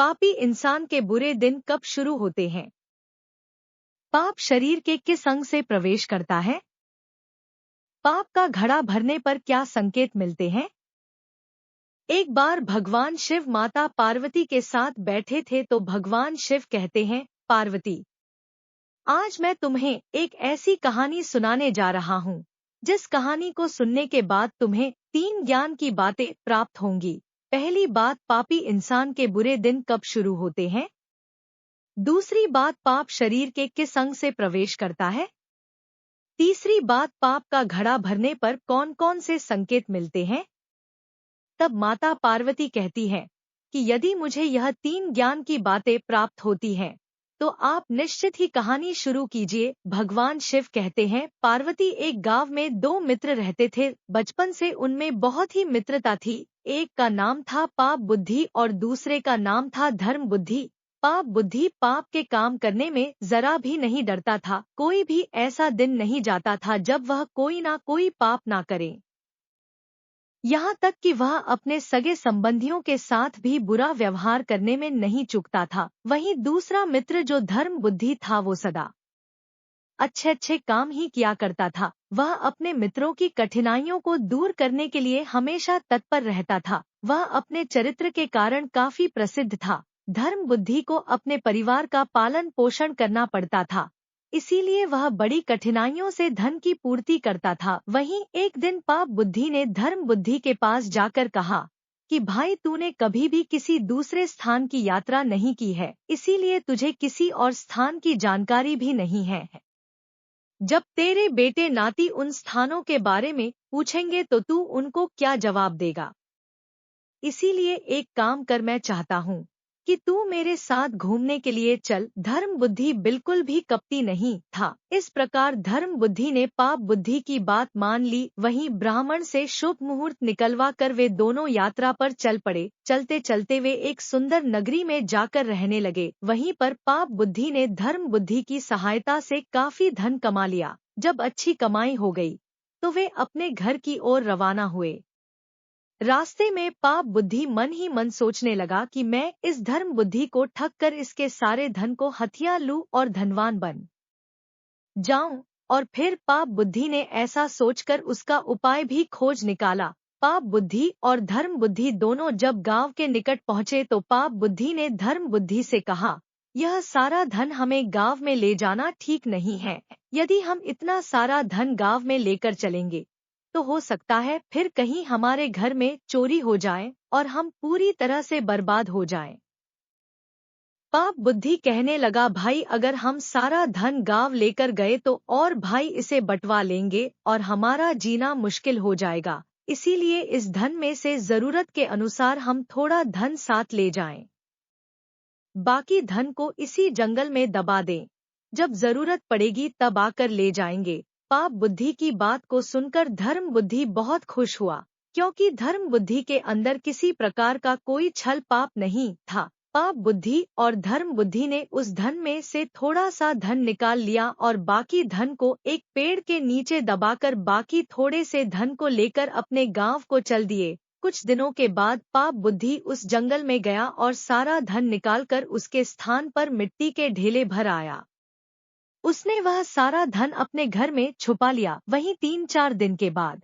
पापी इंसान के बुरे दिन कब शुरू होते हैं? पाप शरीर के किस अंग से प्रवेश करता है? पाप का घड़ा भरने पर क्या संकेत मिलते हैं? एक बार भगवान शिव माता पार्वती के साथ बैठे थे तो भगवान शिव कहते हैं, पार्वती, आज मैं तुम्हें एक ऐसी कहानी सुनाने जा रहा हूँ जिस कहानी को सुनने के बाद तुम्हें 3 ज्ञान की बातें प्राप्त होंगी। पहली बात, पापी इंसान के बुरे दिन कब शुरू होते हैं। दूसरी बात, पाप शरीर के किस अंग से प्रवेश करता है। तीसरी बात, पाप का घड़ा भरने पर कौन कौन से संकेत मिलते हैं। तब माता पार्वती कहती है कि यदि मुझे यह 3 ज्ञान की बातें प्राप्त होती हैं तो आप निश्चित ही कहानी शुरू कीजिए। भगवान शिव कहते हैं, पार्वती, एक गांव में 2 मित्र रहते थे। बचपन से उनमें बहुत ही मित्रता थी। एक का नाम था पाप बुद्धि और दूसरे का नाम था धर्म बुद्धि। पाप बुद्धि पाप के काम करने में जरा भी नहीं डरता था। कोई भी ऐसा दिन नहीं जाता था जब वह कोई ना कोई पाप ना करे। यहाँ तक कि वह अपने सगे संबंधियों के साथ भी बुरा व्यवहार करने में नहीं चूकता था। वहीं दूसरा मित्र जो धर्म बुद्धि था वो सदा अच्छे अच्छे काम ही किया करता था। वह अपने मित्रों की कठिनाइयों को दूर करने के लिए हमेशा तत्पर रहता था। वह अपने चरित्र के कारण काफी प्रसिद्ध था। धर्म बुद्धि को अपने परिवार का पालन पोषण करना पड़ता था, इसीलिए वह बड़ी कठिनाइयों से धन की पूर्ति करता था। वहीं एक दिन पाप बुद्धि ने धर्म बुद्धि के पास जाकर कहा कि भाई, तूने कभी भी किसी दूसरे स्थान की यात्रा नहीं की है, इसीलिए तुझे किसी और स्थान की जानकारी भी नहीं है। जब तेरे बेटे नाती उन स्थानों के बारे में पूछेंगे तो तू उनको क्या जवाब देगा। इसीलिए एक काम कर, मैं चाहता हूँ कि तू मेरे साथ घूमने के लिए चल। धर्म बुद्धि बिल्कुल भी कपटी नहीं था। इस प्रकार धर्म बुद्धि ने पाप बुद्धि की बात मान ली। वहीं ब्राह्मण से शुभ मुहूर्त निकलवा कर वे दोनों यात्रा पर चल पड़े। चलते चलते वे एक सुंदर नगरी में जाकर रहने लगे। वहीं पर पाप बुद्धि ने धर्म बुद्धि की सहायता से काफी धन कमा लिया। जब अच्छी कमाई हो गई तो वे अपने घर की ओर रवाना हुए। रास्ते में पाप बुद्धि मन ही मन सोचने लगा कि मैं इस धर्म बुद्धि को ठग कर इसके सारे धन को हथिया लूं और धनवान बन जाऊं। और फिर पाप बुद्धि ने ऐसा सोचकर उसका उपाय भी खोज निकाला। पाप बुद्धि और धर्म बुद्धि दोनों जब गांव के निकट पहुंचे तो पाप बुद्धि ने धर्म बुद्धि से कहा, यह सारा धन हमें गांव में ले जाना ठीक नहीं है। यदि हम इतना सारा धन गांव में लेकर चलेंगे तो हो सकता है फिर कहीं हमारे घर में चोरी हो जाए और हम पूरी तरह से बर्बाद हो जाएं। पाप बुद्धि कहने लगा, भाई, अगर हम सारा धन गांव लेकर गए तो और भाई इसे बंटवा लेंगे और हमारा जीना मुश्किल हो जाएगा। इसीलिए इस धन में से जरूरत के अनुसार हम थोड़ा धन साथ ले जाएं। बाकी धन को इसी जंगल में दबा दें। जब जरूरत पड़ेगी तब आकर ले जाएंगे। पाप बुद्धि की बात को सुनकर धर्म बुद्धि बहुत खुश हुआ, क्योंकि धर्म बुद्धि के अंदर किसी प्रकार का कोई छल पाप नहीं था। पाप बुद्धि और धर्म बुद्धि ने उस धन में से थोड़ा सा धन निकाल लिया और बाकी धन को एक पेड़ के नीचे दबाकर बाकी थोड़े से धन को लेकर अपने गांव को चल दिए। कुछ दिनों के बाद पाप बुद्धि उस जंगल में गया और सारा धन निकालकर उसके स्थान पर मिट्टी के ढेले भर आया। उसने वह सारा धन अपने घर में छुपा लिया। वहीं 3-4 दिन के बाद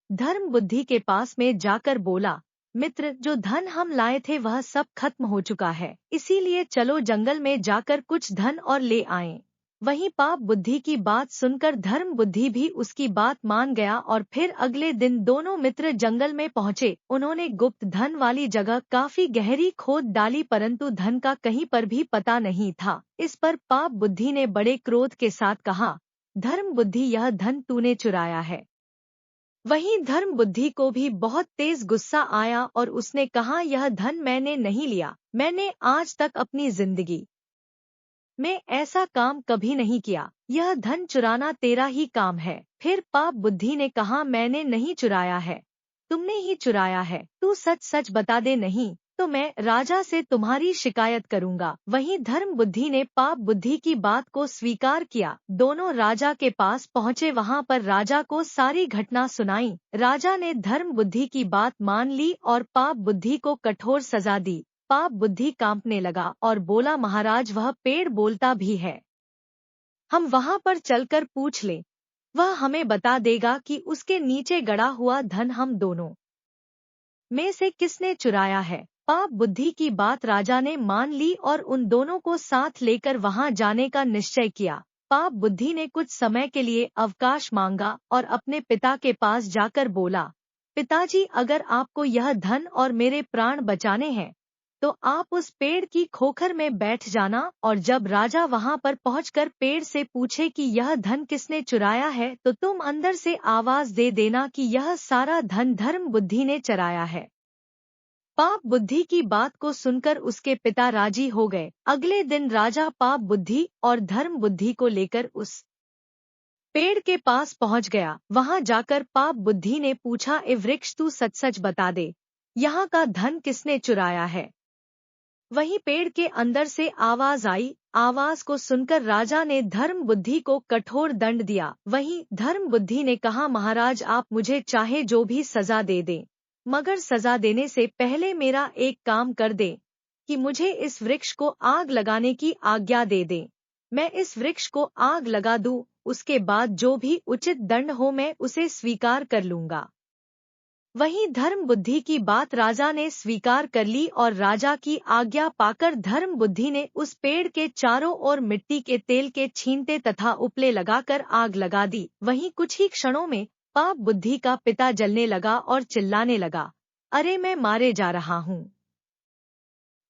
धर्म बुद्धि के पास में जाकर बोला, मित्र, जो धन हम लाए थे वह सब खत्म हो चुका है, इसीलिए चलो जंगल में जाकर कुछ धन और ले आएं। वहीं पाप बुद्धि की बात सुनकर धर्म बुद्धि भी उसकी बात मान गया और फिर अगले दिन दोनों मित्र जंगल में पहुंचे। उन्होंने गुप्त धन वाली जगह काफी गहरी खोद डाली, परंतु धन का कहीं पर भी पता नहीं था। इस पर पाप बुद्धि ने बड़े क्रोध के साथ कहा, धर्म बुद्धि, यह धन तूने चुराया है। वहीं धर्म बुद्धि को भी बहुत तेज गुस्सा आया और उसने कहा, यह धन मैंने नहीं लिया। मैंने आज तक अपनी जिंदगी में ऐसा काम कभी नहीं किया। यह धन चुराना तेरा ही काम है। फिर पाप बुद्धि ने कहा, मैंने नहीं चुराया है, तुमने ही चुराया है। तू सच सच बता दे, नहीं तो मैं राजा से तुम्हारी शिकायत करूंगा। वहीं धर्म बुद्धि ने पाप बुद्धि की बात को स्वीकार किया। दोनों राजा के पास पहुंचे। वहां पर राजा को सारी घटना सुनाई। राजा ने धर्म बुद्धि की बात मान ली और पाप बुद्धि को कठोर सजा दी। पाप बुद्धि कांपने लगा और बोला, महाराज वह पेड़ बोलता भी है, हम वहां पर चलकर पूछ लें, वह हमें बता देगा कि उसके नीचे गड़ा हुआ धन हम दोनों में से किसने चुराया है। पाप बुद्धि की बात राजा ने मान ली और उन दोनों को साथ लेकर वहां जाने का निश्चय किया। पाप बुद्धि ने कुछ समय के लिए अवकाश मांगा और अपने पिता के पास जाकर बोला, पिताजी, अगर आपको यह धन और मेरे प्राण बचाने हैं तो आप उस पेड़ की खोखर में बैठ जाना, और जब राजा वहां पर पहुंचकर पेड़ से पूछे कि यह धन किसने चुराया है तो तुम अंदर से आवाज दे देना कि यह सारा धन धर्म बुद्धि ने चराया है। पाप बुद्धि की बात को सुनकर उसके पिता राजी हो गए। अगले दिन राजा पाप बुद्धि और धर्म बुद्धि को लेकर उस पेड़ के पास पहुंच गया। वहां जाकर पाप बुद्धि ने पूछा, ए वृक्ष, तू सच सच बता दे, यहाँ का धन किसने चुराया है। वहीं पेड़ के अंदर से आवाज आई। आवाज को सुनकर राजा ने धर्म बुद्धि को कठोर दंड दिया। वहीं धर्म बुद्धि ने कहा, महाराज, आप मुझे चाहे जो भी सजा दे दें, मगर सजा देने से पहले मेरा एक काम कर दें कि मुझे इस वृक्ष को आग लगाने की आज्ञा दे दें। मैं इस वृक्ष को आग लगा दूं, उसके बाद जो भी उचित दंड हो मैं उसे स्वीकार कर लूंगा। वहीं धर्म बुद्धि की बात राजा ने स्वीकार कर ली और राजा की आज्ञा पाकर धर्म बुद्धि ने उस पेड़ के चारों ओर मिट्टी के तेल के छींटे तथा उपले लगाकर आग लगा दी। वहीं कुछ ही क्षणों में पाप बुद्धि का पिता जलने लगा और चिल्लाने लगा, अरे मैं मारे जा रहा हूँ,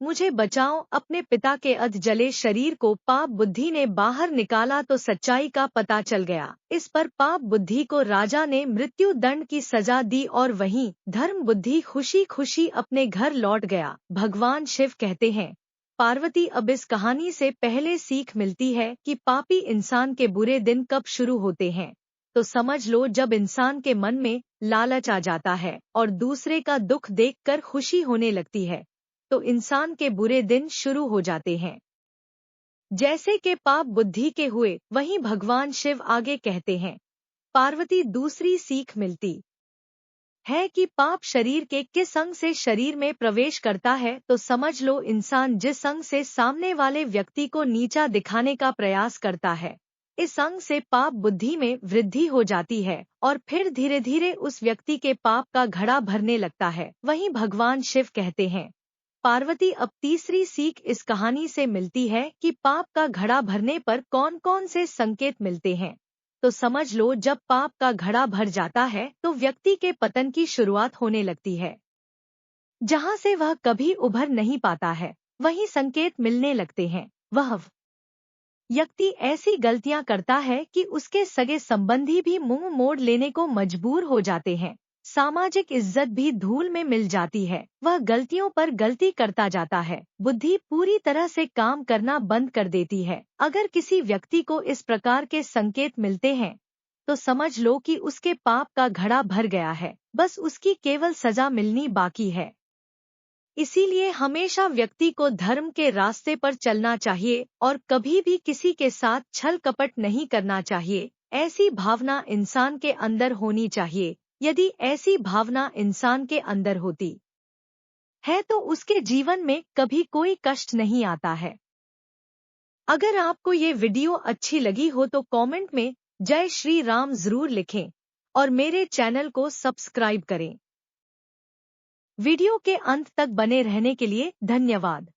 मुझे बचाओ। अपने पिता के अध जले शरीर को पाप बुद्धि ने बाहर निकाला तो सच्चाई का पता चल गया। इस पर पाप बुद्धि को राजा ने मृत्यु दंड की सजा दी और वहीं धर्म बुद्धि खुशी खुशी अपने घर लौट गया। भगवान शिव कहते हैं, पार्वती, अब इस कहानी से पहले सीख मिलती है कि पापी इंसान के बुरे दिन कब शुरू होते हैं। तो समझ लो, जब इंसान के मन में लालच आ जाता है और दूसरे का दुख देखकर खुशी होने लगती है तो इंसान के बुरे दिन शुरू हो जाते हैं। जैसे कि पाप बुद्धि के हुए, वहीं भगवान शिव आगे कहते हैं, पार्वती, दूसरी सीख मिलती है कि पाप शरीर के किस अंग से शरीर में प्रवेश करता है तो समझ लो, इंसान जिस अंग से सामने वाले व्यक्ति को नीचा दिखाने का प्रयास करता है, इस अंग से पाप बुद्धि में वृद्धि हो जाती है और फिर धीरे धीरे उस व्यक्ति के पाप का घड़ा भरने लगता है। वहीं भगवान शिव कहते हैं, पार्वती, अब तीसरी सीख इस कहानी से मिलती है कि पाप का घड़ा भरने पर कौन कौन से संकेत मिलते हैं। तो समझ लो, जब पाप का घड़ा भर जाता है तो व्यक्ति के पतन की शुरुआत होने लगती है, जहां से वह कभी उभर नहीं पाता है। वही संकेत मिलने लगते हैं, वह व्यक्ति ऐसी गलतियां करता है कि उसके सगे संबंधी भी मुंह मोड़ लेने को मजबूर हो जाते हैं। सामाजिक इज्जत भी धूल में मिल जाती है। वह गलतियों पर गलती करता जाता है। बुद्धि पूरी तरह से काम करना बंद कर देती है। अगर किसी व्यक्ति को इस प्रकार के संकेत मिलते हैं तो समझ लो कि उसके पाप का घड़ा भर गया है, बस उसकी केवल सजा मिलनी बाकी है। इसीलिए हमेशा व्यक्ति को धर्म के रास्ते पर चलना चाहिए और कभी भी किसी के साथ छल कपट नहीं करना चाहिए। ऐसी भावना इंसान के अंदर होनी चाहिए। यदि ऐसी भावना इंसान के अंदर होती है तो उसके जीवन में कभी कोई कष्ट नहीं आता है। अगर आपको ये वीडियो अच्छी लगी हो तो कमेंट में जय श्री राम जरूर लिखें और मेरे चैनल को सब्सक्राइब करें। वीडियो के अंत तक बने रहने के लिए धन्यवाद।